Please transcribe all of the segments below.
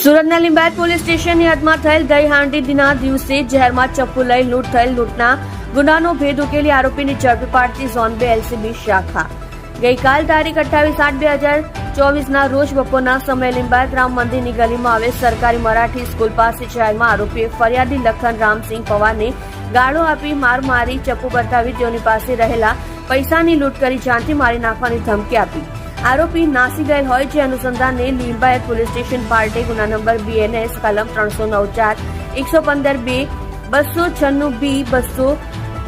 સુરતના લીંબાયત પોલીસ સ્ટેશનની હદમાં થયેલ દહીં હાંડીના દિવસે શહેરમાં ચપ્પુ લઈ લૂંટ થયેલ લૂંટના ગુનાનો ભેદ ઉકેલી આરોપીને ઝડપી પાડતી ઝોન 2 એલસીબી શાખા ગઈકાલ તારીખ 28/8/2024ના રોજ બપોરના સમયે લીંબાયત રામ મંદિરની ગલીમાં આવેલ સરકારી મરાઠી સ્કૂલ પાસે શહેરમાં આરોપીએ ફરિયાદી લખન રામસિંહ પવારને ગાળો આપી માર મારી ચપ્પુ બતાવી તેઓની પાસે રહેલા પૈસાની લૂંટ કરી જાનથી મારી નાખવાની ધમકી આપી। आरोपी नासी गए होय जे अनुसंधाने लिंबायत पुलिस स्टेशन पार्टे गुना नंबर BNS कलम 394 115 2 296 B 200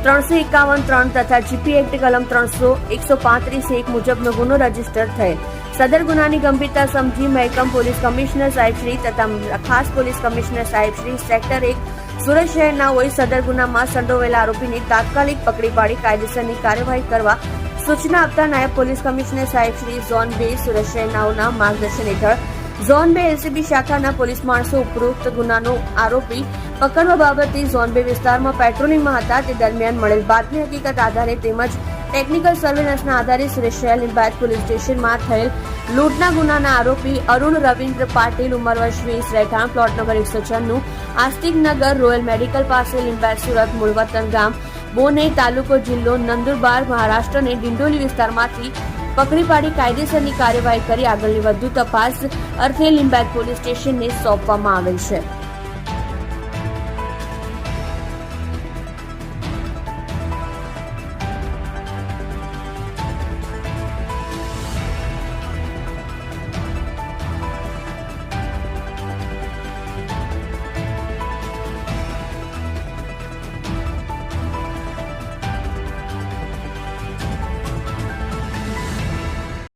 351 3 तथा जीपी एक्ट कलम 300 135 1 मुजबनो गुनो रजिस्टर थયેલ। सदर गुनानी गंभीरता समझी महकम पुलिस कमिश्नर साहेब श्री तथा खास पुलिस कमिश्नर साहेब श्री सेक्टर 1 સુરત શહેરના હોય સદર ગુનામાં સંડોવાયેલા આરોપીને તાત્કાલિક પકડી પાડી કાયદેસરની કાર્યવાહી કરવા સૂચના આપતા નાયબ પોલીસ કમિશનર સાહેબ શ્રી ઝોન 2 સુરત શહેરનાઓના માર્ગદર્શન હેઠળ ઝોન 2 એલસીબી શાખાના પોલીસ માણસો ઉપરોક્ત ગુનાનો આરોપી પકડવા બાબતે ઝોન 2 વિસ્તારમાં પેટ્રોલિંગમાં હતા તે દરમિયાન મળેલ બાતમી હકીકત આધારે તેમજ ટેકનિકલ સર્વેલન્સના આધારે સુરત શહેર લીંબાયત પોલીસ સ્ટેશનમાં થયેલ લૂંટના ગુનાના આરોપી અરુણ રવિન્દ્ર પાટીલ ઉંમર વર્ષ 20 રહેઠાણ પ્લોટ નંબર 196 આસ્તિક નગર રોયલ મેડિકલ પાસે લીંબાયત સુરત મૂળ વતન ગામ બોને તાલુકો જિલ્લો નંદુરબાર મહારાષ્ટ્રને ડિંડોલી વિસ્તારમાંથી પકડી પાડી કાયદેસરની કાર્યવાહી કરી આગળની વધુ તપાસ અર્થે લીંબાયત પોલીસ સ્ટેશનને સોંપવામાં આવેલ છે।